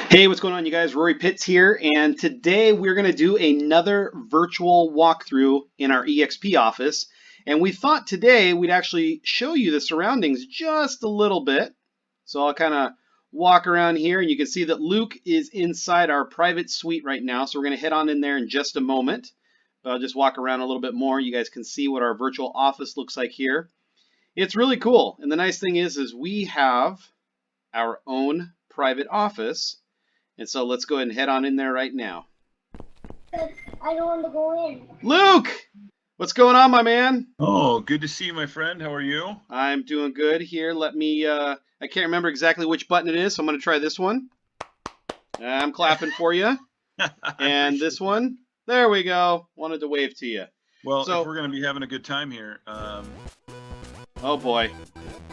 Hey, what's going on, you guys? Rory Pitts here, and today we're going to do another virtual walkthrough in our eXp office. And we thought today we'd actually show you the surroundings just a little bit. So I'll kind of walk around here, and you can see that Luke is inside our private suite right now. So we're going to head on in there in just a moment. But I'll just walk around a little bit more. You guys can see what our virtual office looks like here. It's really cool. And the nice thing is we have our own private office. And so let's go ahead and head on in there right now. I don't want to go in. Luke, what's going on, my man? Oh, good to see you, my friend. How are you? I'm doing good here. Let me, I can't remember exactly which button it is, so I'm going to try this one. I'm clapping for you. And this one, there we go. Wanted to wave to you. Well, if we're going to be having a good time here. Oh, boy.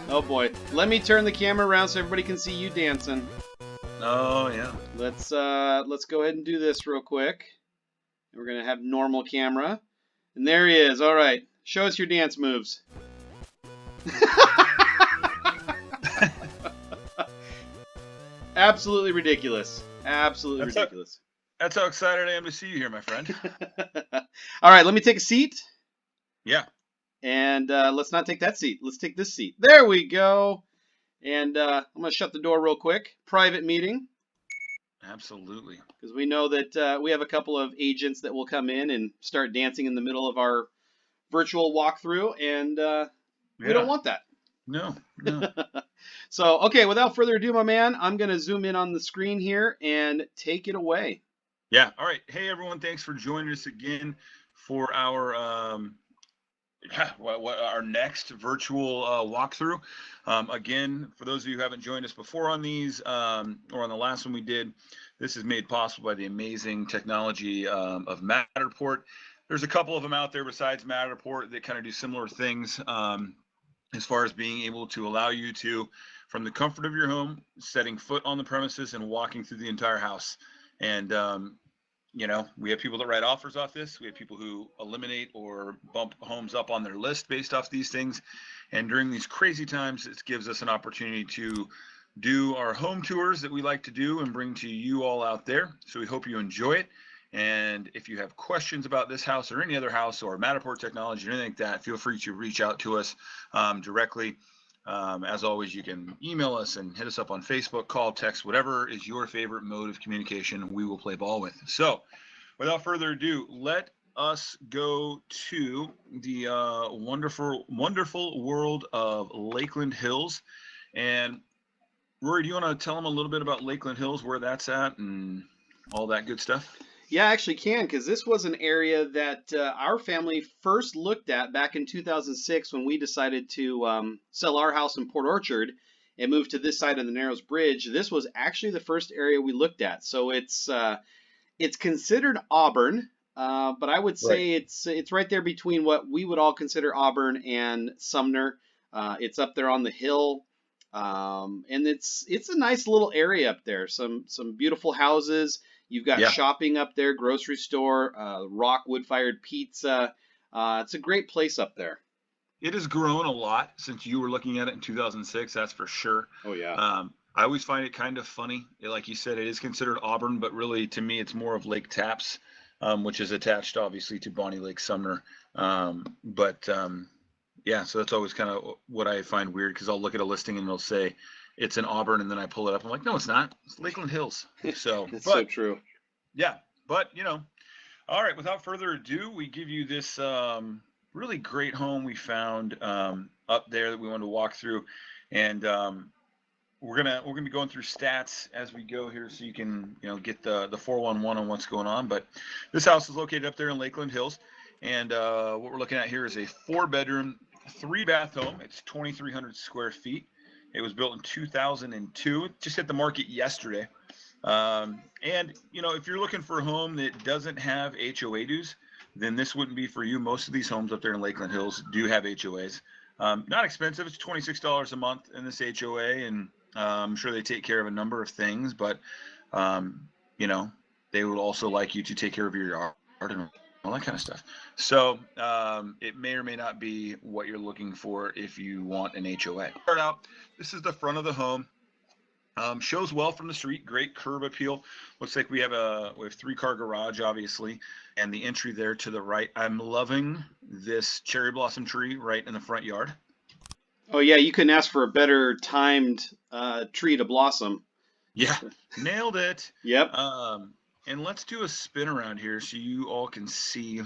Oh, boy. Let me turn the camera around so everybody can see you dancing. Oh, yeah. Let's go ahead and do this real quick. We're going to have normal camera. And there he is. All right. Show us your dance moves. Absolutely ridiculous. Absolutely ridiculous. That's how excited I am to see you here, my friend. All right. Let me take a seat. Yeah. And let's not take that seat. Let's take this seat. There we go. And I'm going to shut the door real quick. Private meeting. Absolutely. Because we know that we have a couple of agents that will come in and start dancing in the middle of our virtual walkthrough, and we don't want that. No. So, okay, without further ado, my man, I'm going to zoom in on the screen here and take it away. Yeah. All right. Hey, everyone. Thanks for joining us again for our our next virtual walkthrough. Again, for those of you who haven't joined us before on these or on the last one we did, this is made possible by the amazing technology of Matterport. There's a couple of them out there besides Matterport that kind of do similar things as far as being able to allow you to, from the comfort of your home, setting foot on the premises and walking through the entire house. And we have people that write offers off this. We have people who eliminate or bump homes up on their list based off these things. And during these crazy times, it gives us an opportunity to do our home tours that we like to do and bring to you all out there. So we hope you enjoy it. And if you have questions about this house or any other house or Matterport technology or anything like that, feel free to reach out to us directly. As always, you can email us and hit us up on Facebook, call, text, whatever is your favorite mode of communication, we will play ball with. So without further ado, let us go to the wonderful world of Lakeland Hills. And Rory, do you want to tell them a little bit about Lakeland Hills, where that's at and all that good stuff? Yeah, I actually can, because this was an area that our family first looked at back in 2006 when we decided to sell our house in Port Orchard and move to this side of the Narrows Bridge. This was actually the first area we looked at. So it's considered Auburn, but I would say it's right there between what we would all consider Auburn and Sumner. It's up there on the hill, and it's a nice little area up there. Some beautiful houses. You've got shopping up there, grocery store, rock wood-fired pizza. It's a great place up there. It has grown a lot since you were looking at it in 2006, that's for sure. Oh, yeah. I always find it kind of funny. Like you said, it is considered Auburn, but really, to me, it's more of Lake Tapps, which is attached, obviously, to Bonnie Lake Sumner. So that's always kind of what I find weird, because I'll look at a listing and it'll say, it's in Auburn, and then I pull it up. I'm like, no, it's not. It's Lakeland Hills. So that's so true. Yeah, but all right. Without further ado, we give you this really great home we found up there that we wanted to walk through, and we're gonna be going through stats as we go here, so you can get the 411 on what's going on. But this house is located up there in Lakeland Hills, and what we're looking at here is a 4-bedroom, 3-bath home. It's 2,300 square feet. It was built in 2002. It just hit the market yesterday. And if you're looking for a home that doesn't have HOA dues, then this wouldn't be for you. Most of these homes up there in Lakeland Hills do have HOAs. Not expensive. It's $26 a month in this HOA, and I'm sure they take care of a number of things, but they would also like you to take care of your yard and all that kind of stuff. So it may or may not be what you're looking for if you want an HOA. Start out, this is the front of the home. Shows well from the street, great curb appeal. Looks like we have 3-car garage, obviously, and the entry there to the right. I'm loving this cherry blossom tree right in the front yard. Oh yeah, you couldn't ask for a better timed tree to blossom. Yeah, nailed it. Yep. And let's do a spin around here so you all can see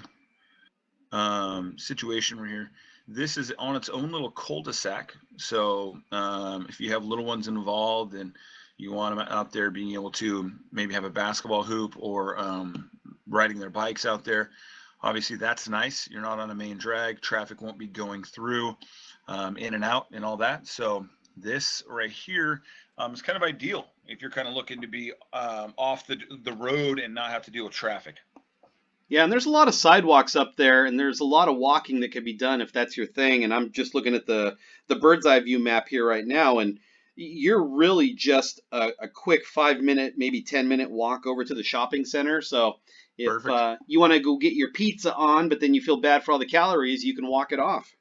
situation right here. This is on its own little cul-de-sac. So if you have little ones involved and you want them out there being able to maybe have a basketball hoop or riding their bikes out there, obviously that's nice. You're not on a main drag. Traffic won't be going through in and out and all that. So this right here is kind of ideal if you're kind of looking to be off the road and not have to deal with traffic. Yeah, and there's a lot of sidewalks up there, and there's a lot of walking that could be done if that's your thing. And I'm just looking at the bird's eye view map here right now, and you're really just a quick 5-minute, maybe 10-minute walk over to the shopping center. So if you want to go get your pizza on, but then you feel bad for all the calories, you can walk it off.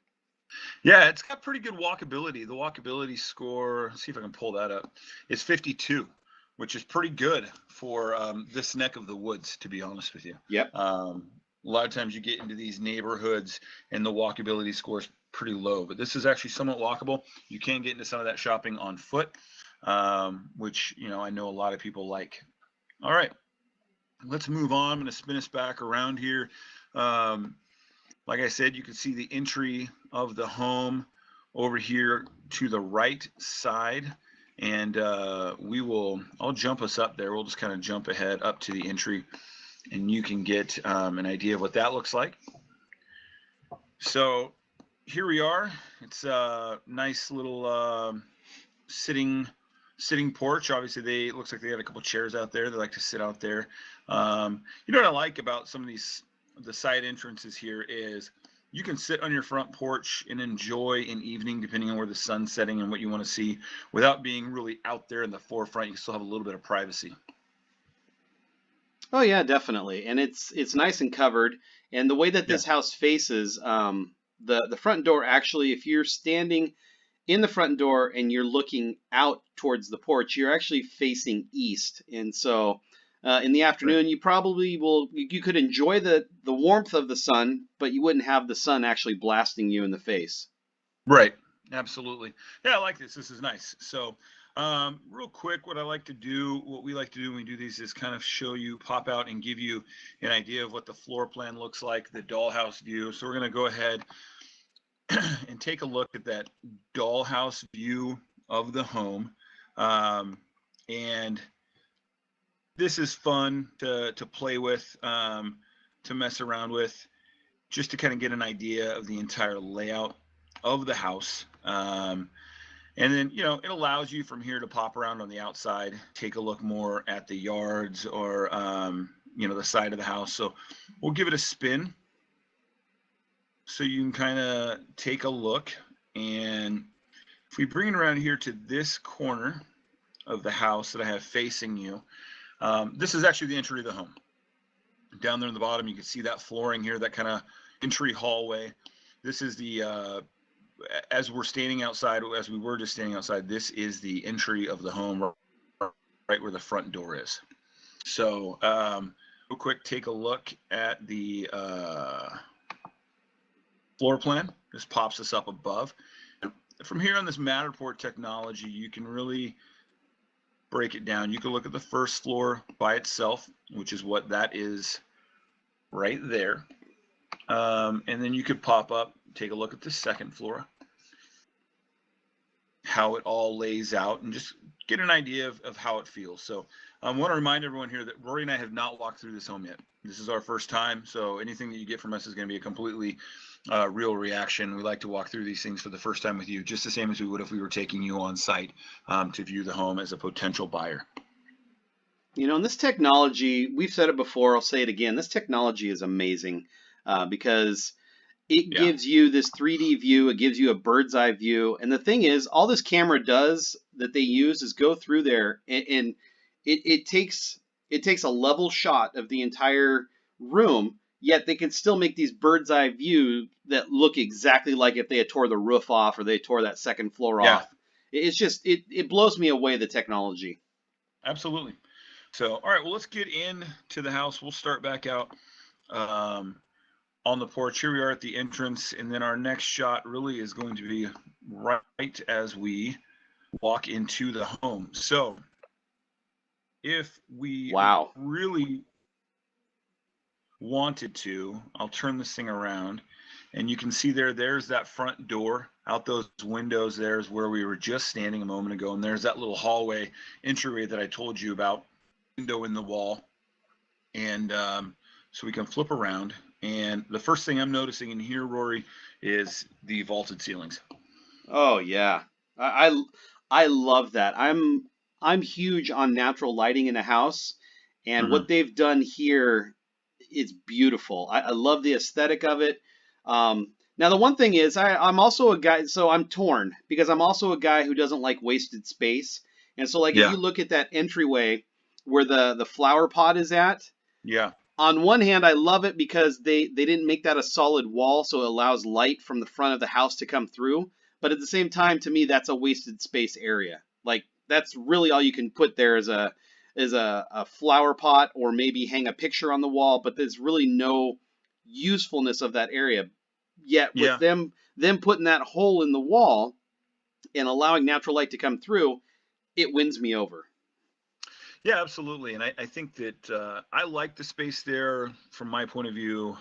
Yeah, it's got pretty good walkability. The walkability score, let's see if I can pull that up, is 52, which is pretty good for this neck of the woods, to be honest with you. Yep. A lot of times you get into these neighborhoods and the walkability score is pretty low, but this is actually somewhat walkable. You can get into some of that shopping on foot, which, I know a lot of people like. All right, let's move on. I'm going to spin us back around here. Like I said, you can see the entry of the home over here to the right side. And I'll jump us up there. We'll just kind of jump ahead up to the entry and you can get an idea of what that looks like. So here we are. It's a nice little sitting porch. Obviously, it looks like they had a couple chairs out there. They like to sit out there. You know what I like about some of the side entrances here is you can sit on your front porch and enjoy an evening, depending on where the sun's setting and what you want to see, without being really out there in the forefront. You still have a little bit of privacy. Oh yeah, definitely, and it's nice and covered. And the way that this house faces, the front door actually, if you're standing in the front door and you're looking out towards the porch, you're actually facing east, and so. In the afternoon, you probably you could enjoy the warmth of the sun, but you wouldn't have the sun actually blasting you in the face. Right. Absolutely. Yeah, I like this. This is nice. So real quick, what we like to do when we do these is kind of show you, pop out and give you an idea of what the floor plan looks like, the dollhouse view. So we're going to go ahead and take a look at that dollhouse view of the home. And this is fun to play with, to mess around with, just to kind of get an idea of the entire layout of the house. And then, it allows you from here to pop around on the outside, take a look more at the yards or, the side of the house. So we'll give it a spin so you can kind of take a look. And if we bring it around here to this corner of the house that I have facing you, this is actually the entry of the home. Down there in the bottom, you can see that flooring here, that kind of entry hallway. This is the, as we were just standing outside, this is the entry of the home, right where the front door is. So real quick, take a look at the floor plan. This pops us up above. From here on this Matterport technology, you can really break it down. You can look at the first floor by itself, which is what that is right there. And then you could pop up, take a look at the second floor, how it all lays out, and just get an idea of how it feels. So I want to remind everyone here that Rory and I have not walked through this home yet. This is our first time, so anything that you get from us is going to be a completely real reaction. We like to walk through these things for the first time with you, just the same as we would if we were taking you on site to view the home as a potential buyer. And this technology, we've said it before, I'll say it again, this technology is amazing because it gives you this 3D view, it gives you a bird's eye view, and the thing is, all this camera does that they use is go through there and it takes a level shot of the entire room, yet they can still make these bird's eye view that look exactly like if they had tore the roof off or they tore that second floor off. It's just it blows me away, the technology. Absolutely. So, all right, well, let's get into the house. We'll start back out on the porch. Here we are at the entrance, and then our next shot really is going to be right as we walk into the home. So, if we Wow. really wanted to, I'll turn this thing around, and you can see there's that front door. Out those windows, there's where we were just standing a moment ago, and there's that little hallway entryway that I told you about, window in the wall. And so we can flip around, and the first thing I'm noticing in here, Rory, is the vaulted ceilings. Oh yeah, I love that. I'm huge on natural lighting in a house, and Uh-huh. what they've done here, it's beautiful. I love the aesthetic of it. Now the one thing is, I'm also a guy, so I'm torn because I'm also a guy who doesn't like wasted space, and so like if Yeah, you look at that entryway where the flower pot is at, yeah, on one hand, I love it because they didn't make that a solid wall, so it allows light from the front of the house to come through. But at the same time, to me, that's a wasted space area. Like that's really all you can put there is a flower pot or maybe hang a picture on the wall. But there's really no usefulness of that area. Yet with yeah. them putting that hole in the wall and allowing natural light to come through, it wins me over. Yeah, absolutely. And I think that I like the space there from my point of view.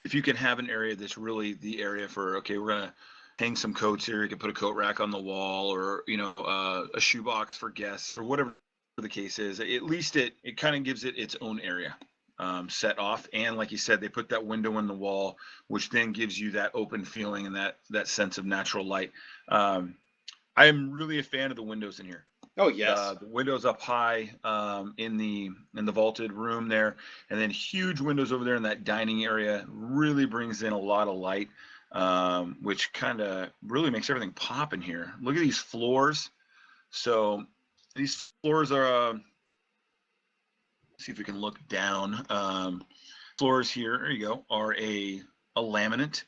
If you can have an area that's really the area for, okay, we're going to hang some coats here. You can put a coat rack on the wall, or, a shoebox for guests, or whatever the case is. At least it kind of gives it its own area set off. And like you said, they put that window in the wall, which then gives you that open feeling and that sense of natural light. I am really a fan of the windows in here. Oh yes. The windows up high in the vaulted room there, and then huge windows over there in that dining area really brings in a lot of light, which kind of really makes everything pop in here. Look at these floors. So these floors are. See if we can look down. Floors here, there you go, are a laminate,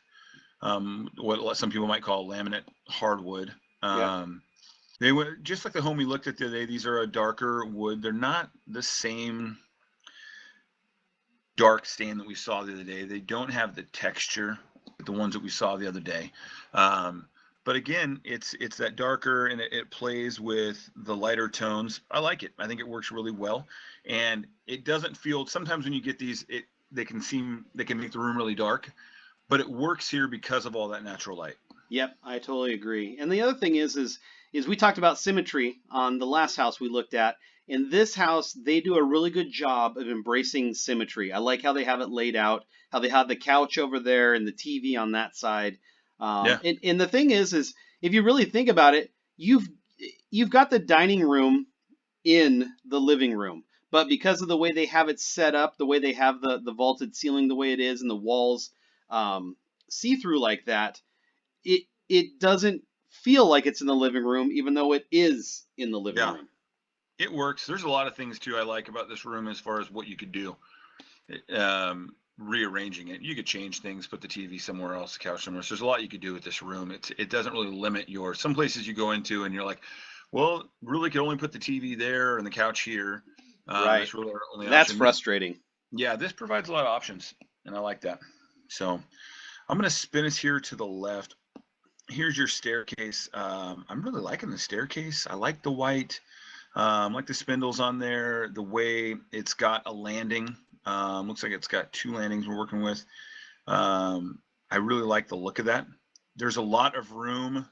what some people might call laminate hardwood. Yep. They were just like the home we looked at today. These are a darker wood. They're not the same dark stain that we saw the other day. They don't have the texture, the ones that we saw the other day. But again, it's that darker, and it plays with the lighter tones. I like it. I think it works really well, and it doesn't feel. Sometimes when you get these, they can make the room really dark, but it works here because of all that natural light. Yep, I totally agree. And the other thing is we talked about symmetry on the last house we looked at. In this house, they do a really good job of embracing symmetry. I like how they have it laid out, how they have the couch over there and the TV on that side. Yeah, And the thing is if you really think about it, you've got the dining room in the living room. But because of the way they have it set up, the way they have the vaulted ceiling the way it is, and the walls see through like that, it doesn't feel like it's in the living room, even though it is in the living yeah, room. it works. There's a lot of things too I like about this room as far as what you could do. Rearranging it, you could change things, put the TV somewhere else, the couch somewhere else. There's a lot you could do with this room. It doesn't really limit your. Some places you go into and you're like, well, really could only put the TV there and the couch here. Right. That's really our only That's option. frustrating. Yeah, this provides a lot of options, and I like that. So I'm gonna spin us here to the left. Here's your staircase. I'm really liking the staircase. I like the white. Like the spindles on there, the way it's got a landing. Looks like it's got two landings we're working with. I really like the look of that. There's a lot of room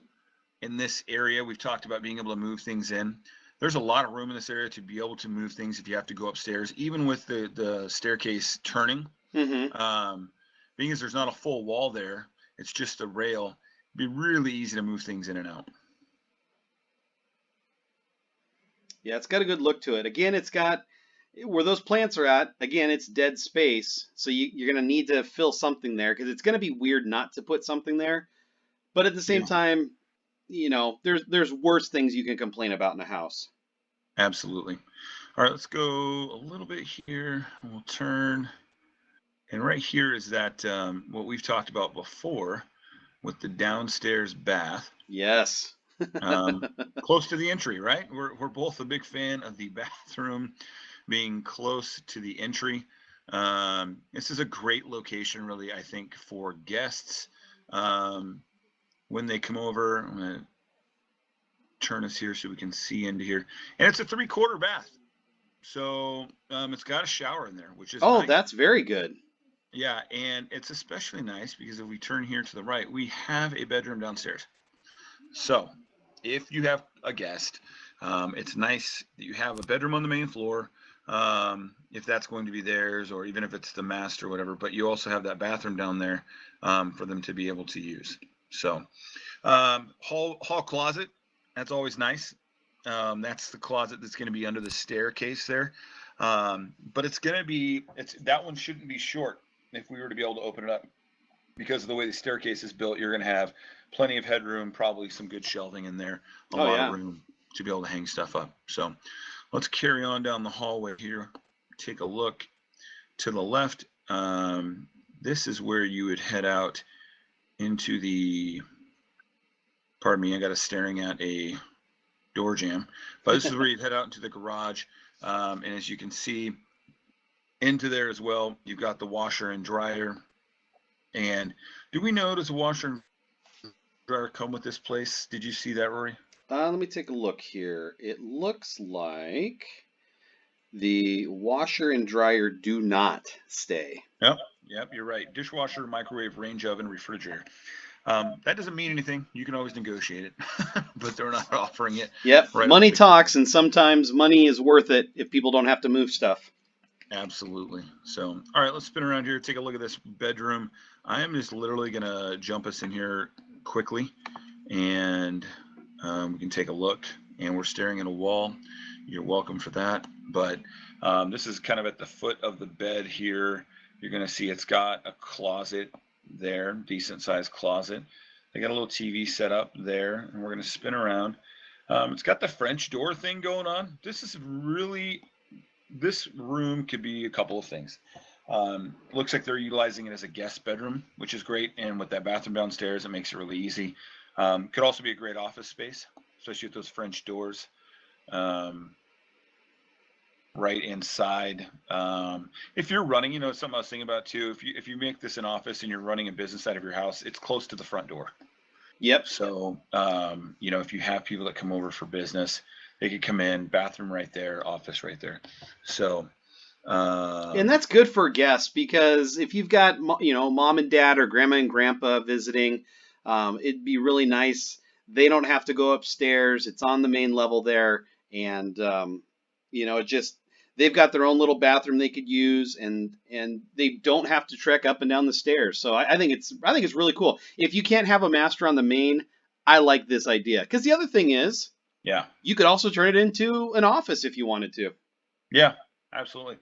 in this area. We've talked about being able to move things in. There's a lot of room in this area to be able to move things if you have to go upstairs, even with the staircase turning. Mm-hmm. Being as there's not a full wall there, it's just a rail. It'd be really easy to move things in and out. Yeah, it's got a good look to it. Again, it's got where those plants are at. Again, it's dead space, so you're going to need to fill something there because it's going to be weird not to put something there. But at the same Yeah, time, there's worse things you can complain about in a house. absolutely. All right, let's go a little bit here. We'll turn. And right here is that what we've talked about before with the downstairs bath. Yes. Um, close to the entry, right? We're both a big fan of the bathroom being close to the entry. This is a great location, really, I think, for guests when they come over. I'm gonna turn us here so we can see into here, and it's a 3/4 bath, so it's got a shower in there, which is Oh, nice. that's very good. Yeah, and it's especially nice because if we turn here to the right, we have a bedroom downstairs. So if you have a guest, it's nice that you have a bedroom on the main floor, if that's going to be theirs, or even if it's the master or whatever, but you also have that bathroom down there for them to be able to use. So hall closet, that's always nice. That's the closet that's going to be under the staircase there. But that one shouldn't be short if we were to be able to open it up, because of the way the staircase is built. You're going to have plenty of headroom, probably some good shelving in there, a Oh, lot yeah. of room to be able to hang stuff up. So let's carry on down the hallway here. Take a look to the left. This is where you would head out into the, pardon me, I got us staring at a door jamb, but this is where you'd head out into the garage. And as you can see into there as well, you've got the washer and dryer. And do we know, does the washer and dryer come with this place? Did you see that, Rory? Let me take a look here. It looks like the washer and dryer do not stay. Yep, you're right. Dishwasher, microwave, range oven, refrigerator. That doesn't mean anything. You can always negotiate it, but they're not offering it. Yep, Right. money talks, and sometimes money is worth it if people don't have to move stuff. Absolutely. So, all right, let's spin around here. Take a look at this bedroom. I am just literally going to jump us in here quickly, and we can take a look. And we're staring at a wall. You're welcome for that. But this is kind of at the foot of the bed here. You're going to see it's got a closet there, decent sized closet. They got a little TV set up there, and we're going to spin around. It's got the French door thing going on. This room could be a couple of things. Looks like they're utilizing it as a guest bedroom, which is great. And with that bathroom downstairs, it makes it really easy. Could also be a great office space, especially with those French doors right inside. If you're running, something I was thinking about too, if you make this an office and you're running a business out of your house, it's close to the front door. Yep. So, if you have people that come over for business, they could come in, bathroom right there, office right there. So, and that's good for guests, because if you've got, mom and dad or grandma and grandpa visiting, it'd be really nice. They don't have to go upstairs. It's on the main level there, and they've got their own little bathroom they could use, and they don't have to trek up and down the stairs. So I think it's really cool. If you can't have a master on the main, I like this idea, because the other thing is, yeah, you could also turn it into an office if you wanted to. yeah, absolutely.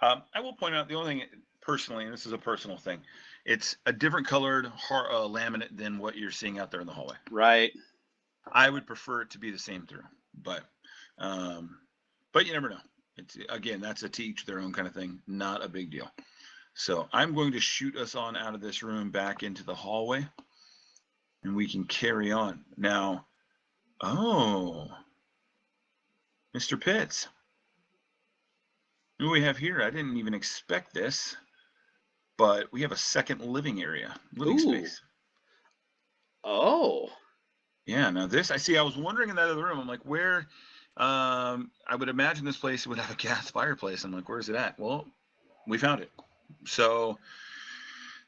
I will point out the only thing personally, and this is a personal thing, it's a different colored laminate than what you're seeing out there in the hallway. Right. I would prefer it to be the same through, but you never know. It's, again, that's a to each their own kind of thing, not a big deal. So I'm going to shoot us on out of this room back into the hallway, and we can carry on. Now, Mr. Pitts, what do we have here? I didn't even expect this, but we have a second living space. Oh. Yeah, now this, I was wondering in that other room, I'm like, where, I would imagine this place would have a gas fireplace. I'm like, where's it at? Well, we found it. So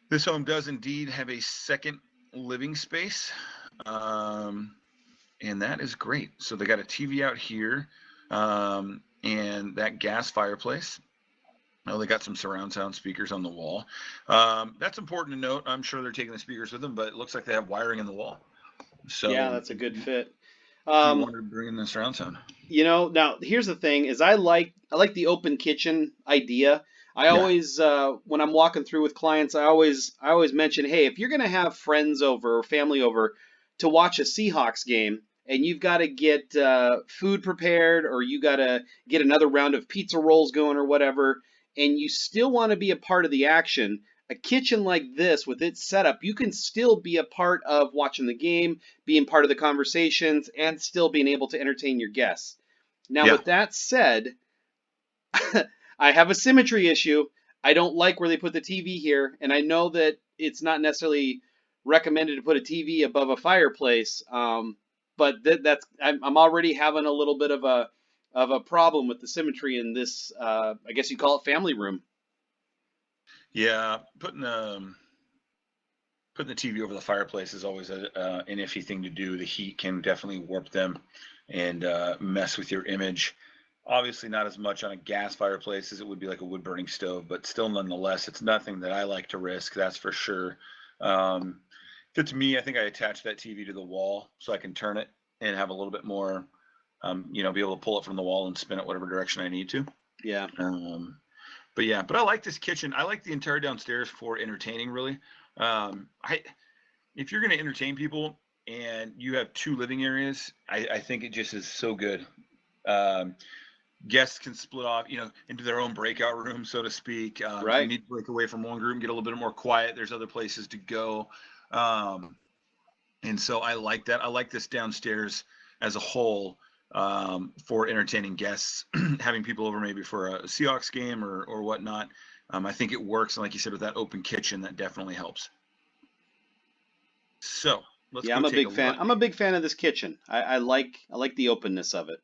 this home does indeed have a second living space. And that is great. So they got a TV out here, and that gas fireplace. Oh, they got some surround sound speakers on the wall. That's important to note. I'm sure they're taking the speakers with them, but it looks like they have wiring in the wall. So yeah, that's a good fit. If you wanted to bring in the surround sound. Now here's the thing: is I like the open kitchen idea. I always, when I'm walking through with clients, I always mention, hey, if you're gonna have friends over or family over to watch a Seahawks game, and you've got to get food prepared, or you got to get another round of pizza rolls going or whatever, and you still want to be a part of the action, a kitchen like this with its setup, you can still be a part of watching the game, being part of the conversations, and still being able to entertain your guests. Now, Yeah. with that said, I have a symmetry issue. I don't like where they put the TV here, and I know that it's not necessarily recommended to put a TV above a fireplace. But that's I'm already having a little bit of a problem with the symmetry in this. I guess you call it family room. Yeah. Putting the TV over the fireplace is always an iffy thing to do. The heat can definitely warp them and mess with your image. Obviously, not as much on a gas fireplace as it would be like a wood burning stove, but still, nonetheless, it's nothing that I like to risk. That's for sure. If it's me, I think I attach that TV to the wall so I can turn it and have a little bit more, be able to pull it from the wall and spin it whatever direction I need to. Yeah. But I like this kitchen. I like the entire downstairs for entertaining, really. If you're going to entertain people and you have 2 living areas, I think it just is so good. Guests can split off, into their own breakout room, so to speak. If you Right. need to break away from one group and get a little bit more quiet, there's other places to go. And so I like that. I like this downstairs as a whole for entertaining guests, having people over maybe for a Seahawks game or whatnot. I think it works. And like you said, with that open kitchen, that definitely helps. So let's Yeah, go I'm a take big a fan. look. I'm a big fan of this kitchen. I like the openness of it.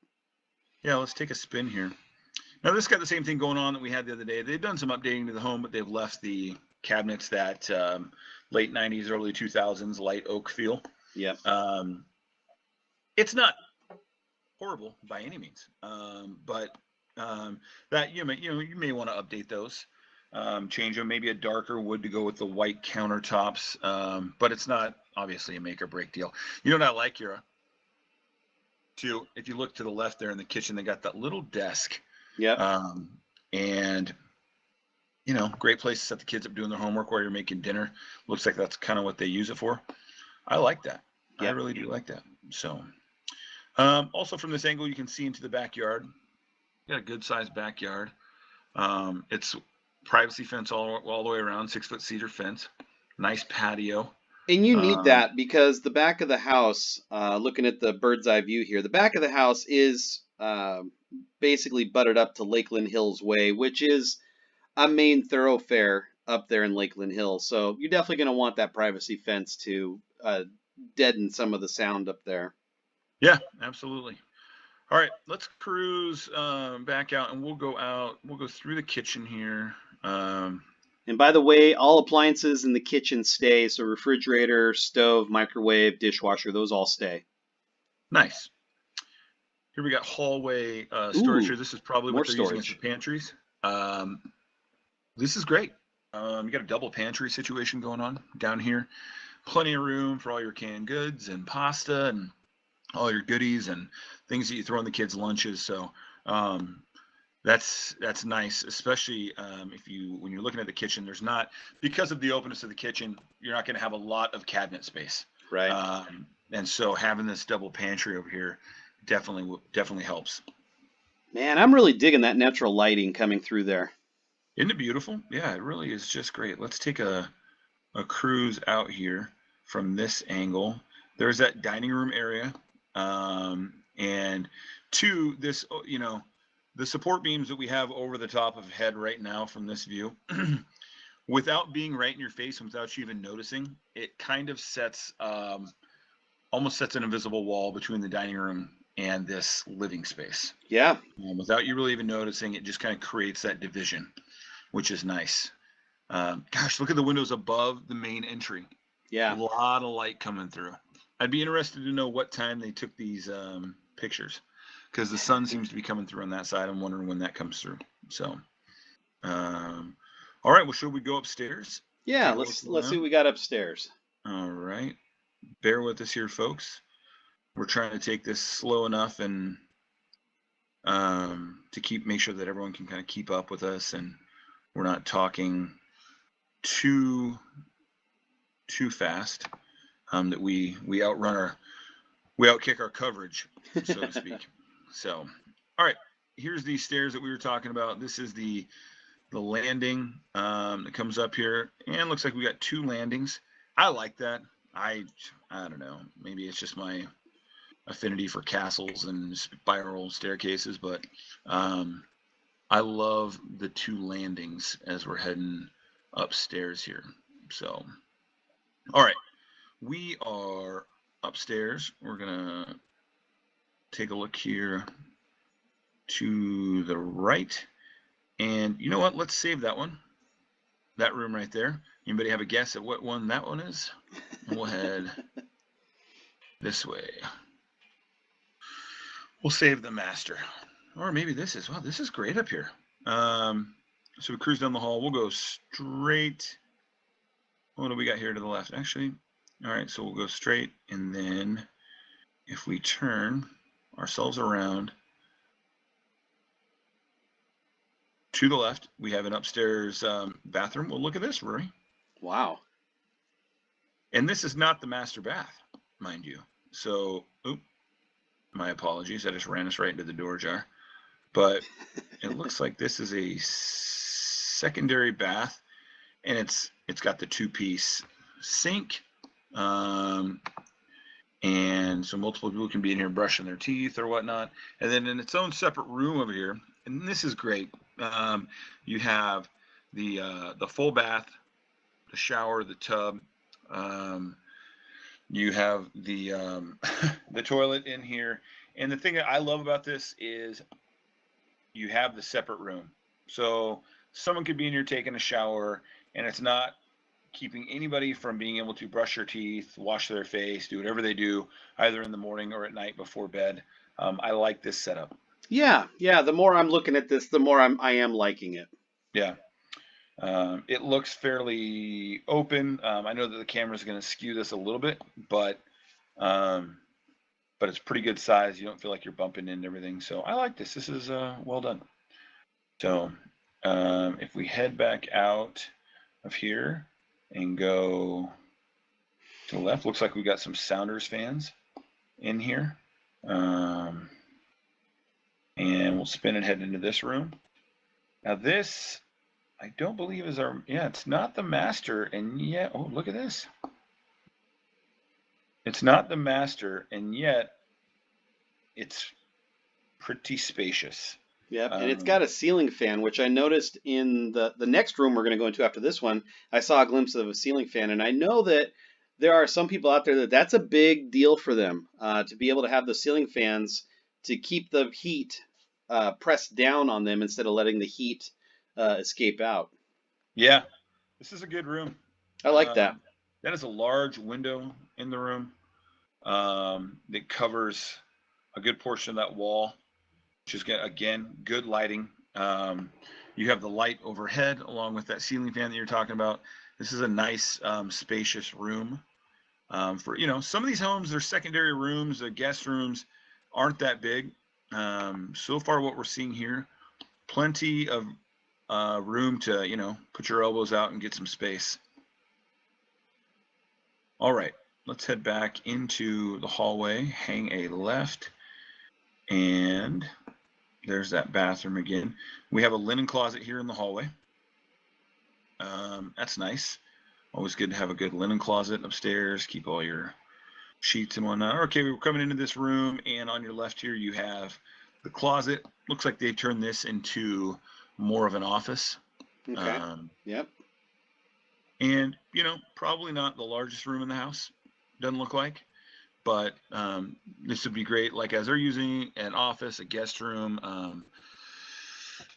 Yeah, let's take a spin here. Now this got the same thing going on that we had the other day. They've done some updating to the home, but they've left the cabinets that late 90s, early 2000s light oak feel. Yep. It's not horrible by any means, but that you may want to update those, change them, maybe a darker wood to go with the white countertops, but it's not obviously a make or break deal. You know what I like, Yura? Too, if you look to the left there in the kitchen, they got that little desk. Yep. And great place to set the kids up doing their homework while you're making dinner. Looks like that's kind of what they use it for. I like that. Yep. I really do like that. So, also from this angle, you can see into the backyard. Got a good sized backyard. It's privacy fence all the way around, 6-foot cedar fence. Nice patio. And you need that because the back of the house, looking at the bird's eye view here, the back of the house is basically butted up to Lakeland Hills Way, which is a main thoroughfare up there in Lakeland Hills. So you're definitely going to want that privacy fence to deaden some of the sound up there. Yeah, absolutely. All right, let's cruise back out, and we'll go out. We'll go through the kitchen here. And by the way, all appliances in the kitchen stay. So refrigerator, stove, microwave, dishwasher, those all stay. Nice. Here we got hallway storage here. This is probably what they're using as the pantries. This is great. You got a double pantry situation going on down here. Plenty of room for all your canned goods and pasta and all your goodies and things that you throw in the kids' lunches. So that's nice, especially when you're looking at the kitchen. There's not, because of the openness of the kitchen, you're not going to have a lot of cabinet space. Right. And so having this double pantry over here definitely helps. Man, I'm really digging that natural lighting coming through there. Isn't it beautiful? Yeah, it really is just great. Let's take a cruise out here from this angle. There's that dining room area. And to this, the support beams that we have over the top of head right now from this view, without being right in your face and without you even noticing, it kind of almost sets an invisible wall between the dining room and this living space. Yeah. Without you really even noticing, it just kind of creates that division, which is nice. Gosh, look at the windows above the main entry. Yeah. A lot of light coming through. I'd be interested to know what time they took these pictures, because the sun seems to be coming through on that side. I'm wondering when that comes through. So, all right. Well, should we go upstairs? Yeah. Let's see what we got upstairs. All right. Bear with us here, folks. We're trying to take this slow enough and to make sure that everyone can kind of keep up with us and we're not talking too fast, that we outkick our coverage, so to speak. So, all right, here's the stairs that we were talking about. This is the the landing that comes up here, and looks like we got 2 landings. I like that. I don't know. Maybe it's just my affinity for castles and spiral staircases, but I love the 2 landings as we're heading upstairs here. So, all right, we are upstairs. We're gonna take a look here to the right, and you know what? Let's save that one. That room right there. Anybody have a guess at what one that one is? We'll head this way. We'll save the master. Or maybe this is, wow, this is great up here. So we cruise down the hall. We'll go straight. What do we got here to the left? Actually, all right, so we'll go straight. And then if we turn ourselves around to the left, we have an upstairs bathroom. Well, look at this, Rory. Wow. And this is not the master bath, mind you. So, my apologies. I just ran us right into the door jar. But it looks like this is a secondary bath, and it's got the 2-piece sink. And so multiple people can be in here brushing their teeth or whatnot. And then in its own separate room over here, and this is great. You have the full bath, the shower, the tub. You have the the toilet in here. And the thing that I love about this is you have the separate room. So someone could be in here taking a shower, and it's not keeping anybody from being able to brush their teeth, wash their face, do whatever they do, either in the morning or at night before bed. I like this setup. Yeah. The more I'm looking at this, the more I am liking it. Yeah. It looks fairly open. I know that the camera is going to skew this a little bit, but it's pretty good size. You don't feel like you're bumping into everything. So I like this. This is well done. So if we head back out of here and go to the left, looks like we got some Sounders fans in here. And we'll spin and head into this room. Now this, I don't believe is our, yeah, it's not the master, and yet, oh, look at this. It's not the master, and yet it's pretty spacious. Yep, and it's got a ceiling fan, which I noticed in the next room we're going to go into after this one. I saw a glimpse of a ceiling fan, and I know that there are some people out there that's a big deal for them to be able to have the ceiling fans to keep the heat pressed down on them instead of letting the heat escape out. Yeah, this is a good room. I like that. That is a large window in the room that covers a good portion of that wall, which is, again, good lighting. You have the light overhead along with that ceiling fan that you're talking about. This is a nice, spacious room. For, some of these homes, their secondary rooms, the guest rooms aren't that big. So far what we're seeing here, plenty of room to, put your elbows out and get some space. All right, let's head back into the hallway, hang a left, and there's that bathroom again. We have a linen closet here in the hallway. That's nice. Always good to have a good linen closet upstairs, keep all your sheets and whatnot. Okay, we're coming into this room, and on your left here you have the closet. Looks like they turned this into more of an office. Okay. Yep. And, probably not the largest room in the house. Doesn't look like. But this would be great, like as they're using an office, a guest room.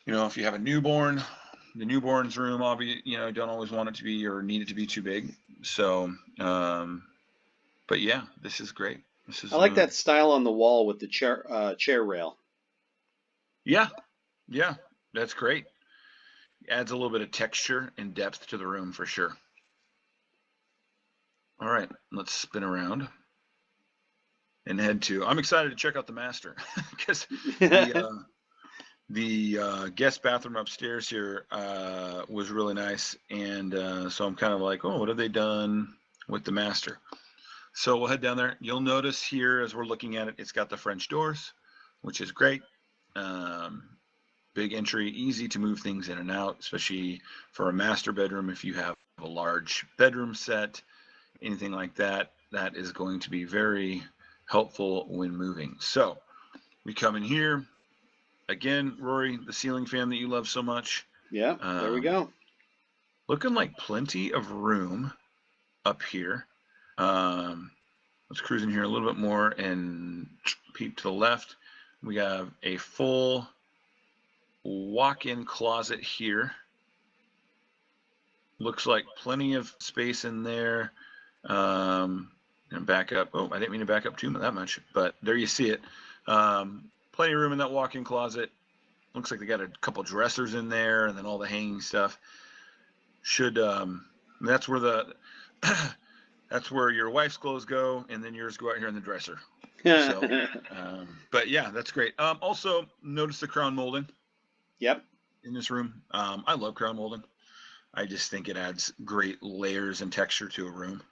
If you have a newborn, the newborn's room, obviously, don't always want it to be or need it to be too big. So, but yeah, this is great. I like that style on the wall with the chair rail. Yeah, that's great. Adds a little bit of texture and depth to the room for sure. All right, let's spin around and head to, I'm excited to check out the master because the guest bathroom upstairs here was really nice. And so I'm kind of like, oh, what have they done with the master? So we'll head down there. You'll notice here as we're looking at it, it's got the French doors, which is great. big entry, easy to move things in and out, especially for a master bedroom. If you have a large bedroom set, anything like that, that is going to be very helpful when moving. So we come in here. Again, Rory, the ceiling fan that you love so much. Yeah, there we go. Looking like plenty of room up here. Let's cruise in here a little bit more and peek to the left. We have a full walk-in closet here. Looks like plenty of space in there. And back up. Oh, I didn't mean to back up too that much, but there you see it. Plenty of room in that walk-in closet. Looks like they got a couple dressers in there, and then all the hanging stuff. That's where the that's where your wife's clothes go, and then yours go out here in the dresser. So, but yeah, that's great. Also, notice the crown molding. Yep. In this room, I love crown molding. I just think it adds great layers and texture to a room.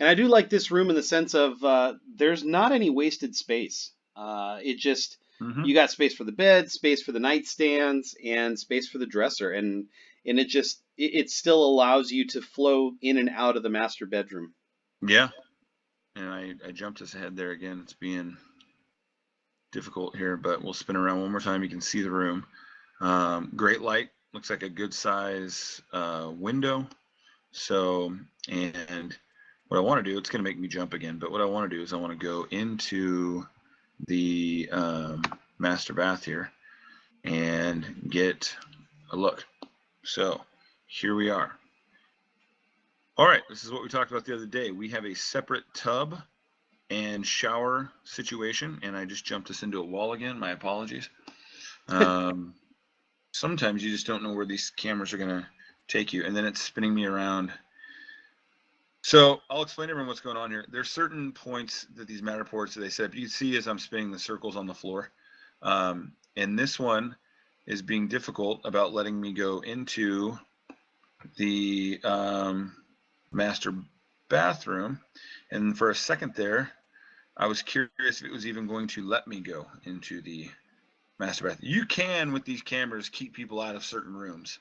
And I do like this room in the sense of there's not any wasted space. It just you got space for the bed, space for the nightstands, and space for the dresser, and it still allows you to flow in and out of the master bedroom. Yeah, and I jumped us ahead there again. It's being difficult here, but we'll spin around one more time. You can see the room. Great light. Looks like a good size window. So, and what I want to do, it's going to make me jump again, but what I want to do is I want to go into the master bath here and get a look. So here we are. All right, this is what we talked about the other day. We have a separate tub and shower situation, and I just jumped us into a wall again. My apologies. Sometimes you just don't know where these cameras are going to take you, and then it's spinning me around. So I'll explain to everyone what's going on here. There's certain points that these Matterports that they set up. You see as I'm spinning the circles on the floor. And this one is being difficult about letting me go into the master bathroom. And for a second there, I was curious if it was even going to let me go into the master bath. You can, with these cameras, keep people out of certain rooms.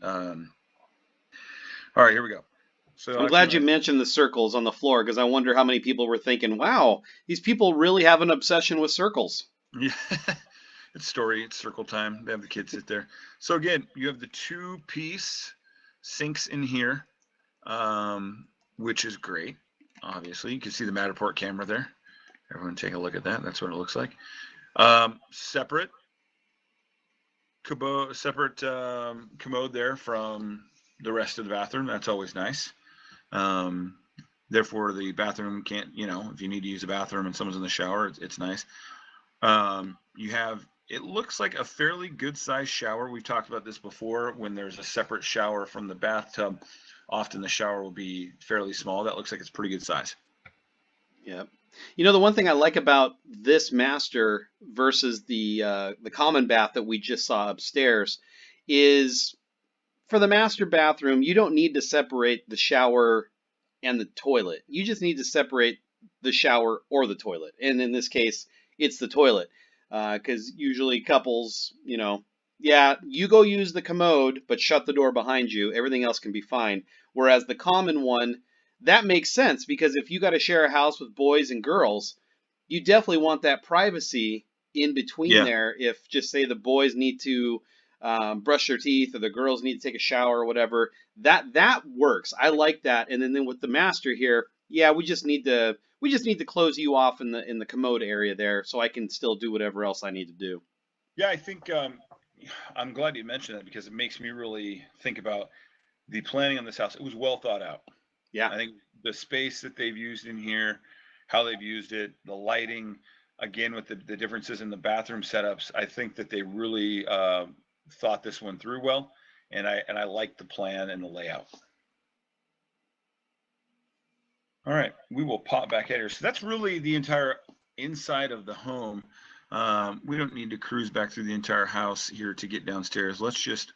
All right, here we go. So I'm glad you mentioned the circles on the floor, because I wonder how many people were thinking, wow, these people really have an obsession with circles. Yeah, it's circle time. They have the kids sit there. So again, you have the 2-piece sinks in here, which is great. Obviously, you can see the Matterport camera there. Everyone take a look at that. That's what it looks like. Separate commode there from the rest of the bathroom. That's always nice. Therefore, the bathroom can't, if you need to use a bathroom and someone's in the shower, it's nice. You have, it looks like a fairly good sized shower. We've talked about this before. When there's a separate shower from the bathtub, often the shower will be fairly small. That looks like it's pretty good size. Yep. The one thing I like about this master versus the common bath that we just saw upstairs is, for the master bathroom, you don't need to separate the shower and the toilet. You just need to separate the shower or the toilet. And in this case, it's the toilet. Because usually couples, yeah, you go use the commode, but shut the door behind you. Everything else can be fine. Whereas the common one, that makes sense, because if you got to share a house with boys and girls, you definitely want that privacy in between there. If, just say, the boys need to brush their teeth, or the girls need to take a shower or whatever, that works. I like that. And then with the master here, yeah, we just need to close you off in the commode area there, so I can still do whatever else I need to do. Yeah, I think I'm glad you mentioned that, because it makes me really think about the planning on this house. It was well thought out. Yeah, I think the space that they've used in here, how they've used it, the lighting, again with the differences in the bathroom setups, I think that they really thought this one through well, and I like the plan and the layout. All right, we will pop back at here. So that's really the entire inside of the home. We don't need to cruise back through the entire house here to get downstairs. Let's just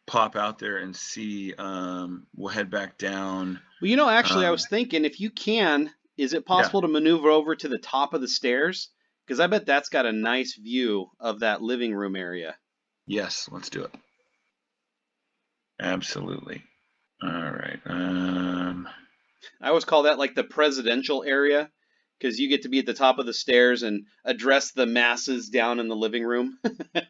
pop out there and see. We'll head back down. Well, actually, I was thinking, if you can, is it possible to maneuver over to the top of the stairs? Because I bet that's got a nice view of that living room area. Yes, let's do it. Absolutely. All right. I always call that like the presidential area because you get to be at the top of the stairs and address the masses down in the living room.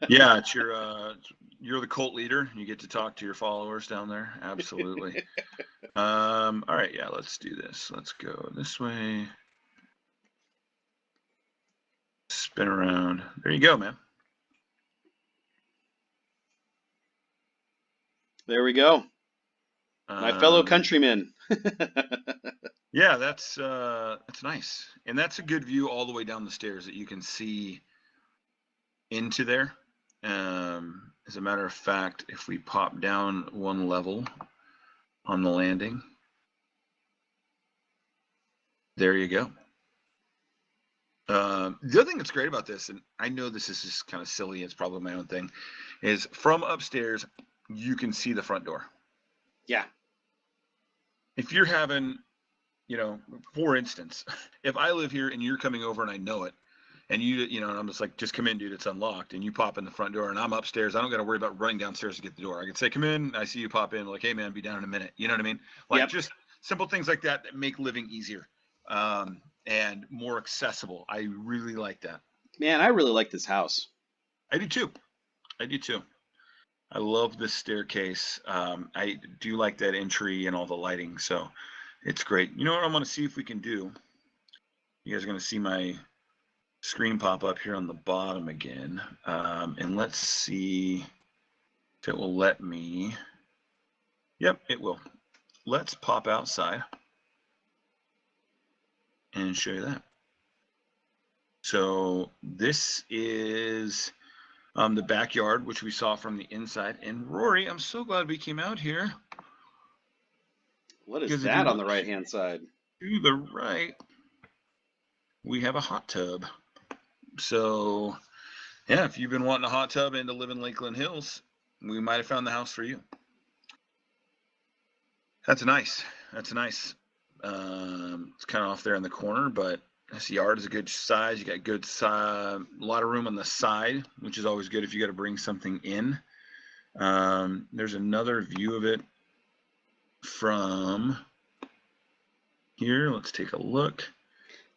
Yeah, it's you're the cult leader. You get to talk to your followers down there. Absolutely. All right, yeah, let's do this. Let's go this way. Spin around. There you go, man. There we go. My fellow countrymen. Yeah, that's nice. And that's a good view all the way down the stairs that you can see into there. As a matter of fact, if we pop down one level on the landing, there you go. The other thing that's great about this, and I know this is just kind of silly, it's probably my own thing, is from upstairs, you can see the front door. Yeah. If you're having, for instance, if I live here and you're coming over and I know it, and and I'm just like, just come in, dude, it's unlocked, and you pop in the front door and I'm upstairs, I don't got to worry about running downstairs to get the door. I can say, come in, I see you pop in, like, hey man, be down in a minute. You know what I mean? Like, Yep. just simple things like that make living easier. And more accessible. I really like that. Man, I really like this house. I do too. I love this staircase. I do like that entry and all the lighting, so it's great. You know what I'm going to see if we can do? You guys are going to see my screen pop up here on the bottom again. And let's see if it will let me. Yep, it will. Let's pop outside and show you that. So this is the backyard, which we saw from the inside. And Rory, I'm so glad we came out here. What is that on the right-hand side? To the right, we have a hot tub. So, yeah, if you've been wanting a hot tub and to live in Lakeland Hills, we might have found the house for you. That's nice. It's kind of off there in the corner, but this yard is a good size. You got good a lot of room on the side, which is always good if you got to bring something in. There's another view of it from here. Let's take a look.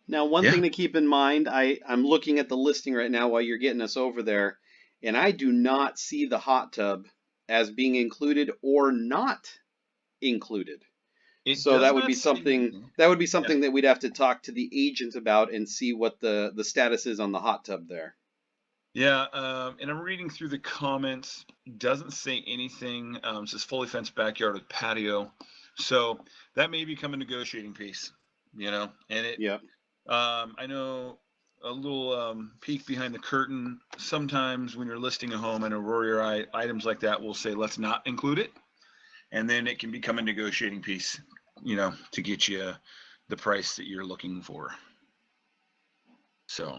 Now, one thing to keep in mind, I'm looking at the listing right now while you're getting us over there, and I do not see the hot tub as being included or not included. So that would be something that we'd have to talk to the agent about and see what the status is on the hot tub there. Yeah, and I'm reading through the comments. Doesn't say anything. It says fully fenced backyard with patio. So that may become a negotiating piece, and it. Yeah. I know a little peek behind the curtain. Sometimes when you're listing a home, I know Rory or I, items like that will say, let's not include it. And then it can become a negotiating piece, to get you the price that you're looking for. So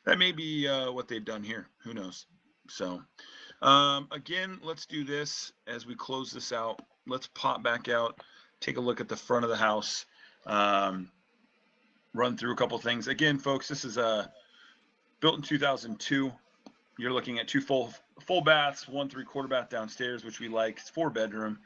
that may be what they've done here. Who knows? So again, let's do this as we close this out. Let's pop back out, take a look at the front of the house, run through a couple things. Again, folks, this is built in 2002. You're looking at two full baths, 1 3/4 bath downstairs, which we like. It's 4-bedroom,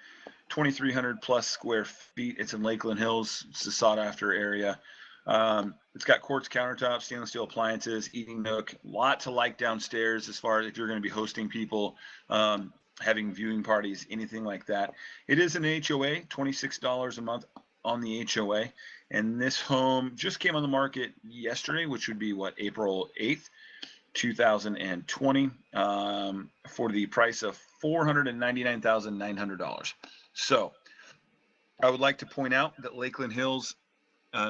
2,300 plus square feet. It's in Lakeland Hills. It's a sought after area. It's got quartz countertops, stainless steel appliances, eating nook. Lot to like downstairs as far as if you're going to be hosting people, having viewing parties, anything like that. It is an HOA, $26 a month on the HOA. And this home just came on the market yesterday, which would be April 8th. 2020 for the price of $499,900. So I would like to point out that Lakeland Hills,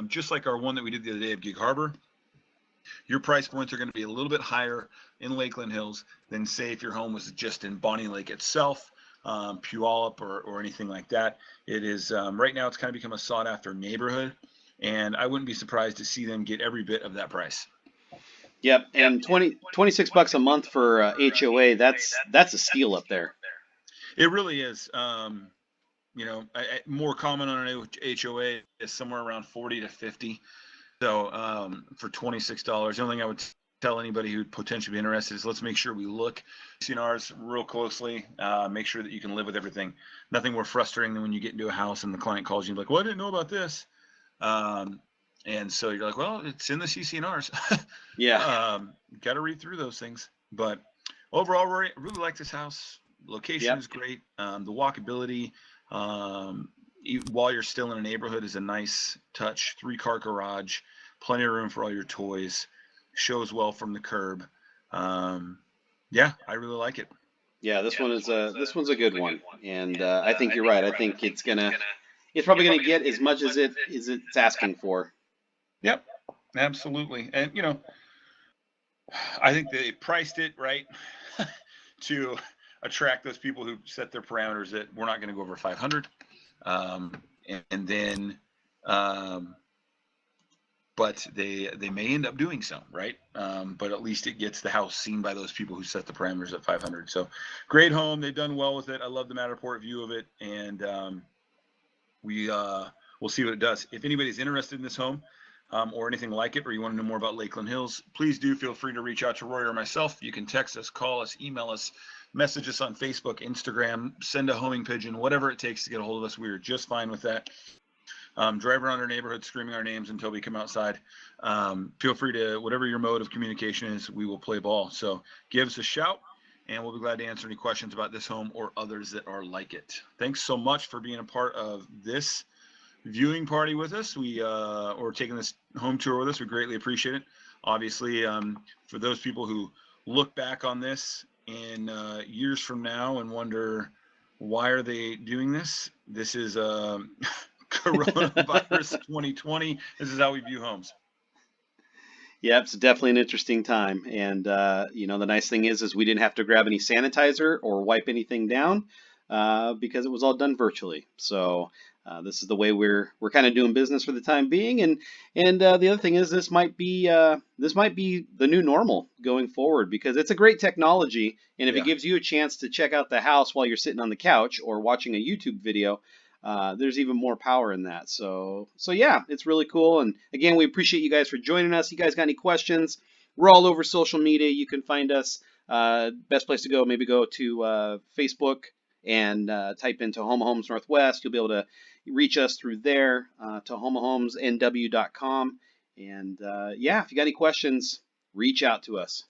just like our one that we did the other day at Gig Harbor, your price points are going to be a little bit higher in Lakeland Hills than, say, if your home was just in Bonnie Lake itself, Puyallup, or anything like that. It is right now it's kind of become a sought after neighborhood, and I wouldn't be surprised to see them get every bit of that price. Yep, and $26 a month for HOA, that's a steal up there. It really is. More common on an HOA is somewhere around 40 to 50. So for $26, the only thing I would tell anybody who'd potentially be interested is let's make sure we look ours real closely, make sure that you can live with everything. Nothing more frustrating than when you get into a house and the client calls you like, well, I didn't know about this. And so you're like, well, it's in the CCNRs. Yeah. Got to read through those things. But overall, Rory, I really like this house. Location is great. The walkability, while you're still in a neighborhood, is a nice touch. 3-car garage, plenty of room for all your toys. Shows well from the curb. Yeah, I really like it. Yeah, this one's a good one, and I think you're right. I think it's probably gonna get as much as it's asking for. Yep, absolutely. And I think they priced it right to attract those people who set their parameters that we're not going to go over 500, and then but they may end up doing so, right? But at least it gets the house seen by those people who set the parameters at 500. So great home. They've done well with it. I love the Matterport view of it, and we'll see what it does. If anybody's interested in this home or anything like it, or you want to know more about Lakeland Hills, please do feel free to reach out to Roy or myself. You can text us, call us, email us, message us on Facebook, Instagram, send a homing pigeon, whatever it takes to get a hold of us. We are just fine with that. Drive around our neighborhood screaming our names until we come outside. Feel free to, whatever your mode of communication is, we will play ball. So give us a shout, and we'll be glad to answer any questions about this home or others that are like it. Thanks so much for being a part of this viewing party with us. Or taking this home tour with us. We greatly appreciate it. Obviously, for those people who look back on this in years from now and wonder, why are they doing this? This is coronavirus 2020. This is how we view homes. Yep, it's definitely an interesting time. And the nice thing is we didn't have to grab any sanitizer or wipe anything down because it was all done virtually. So this is the way we're kind of doing business for the time being. And the other thing is this might be the new normal going forward, because it's a great technology. And if it gives you a chance to check out the house while you're sitting on the couch or watching a YouTube video, there's even more power in that. So yeah, it's really cool. And again, we appreciate you guys for joining us. You guys got any questions? We're all over social media. You can find us. Best place to go, maybe go to Facebook and type in Tahoma Homes Northwest. You'll be able to reach us through there, TahomaHomesNW.com. And yeah, if you got any questions, reach out to us.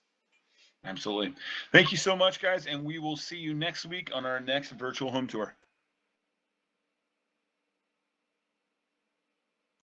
Absolutely. Thank you so much, guys, and we will see you next week on our next virtual home tour.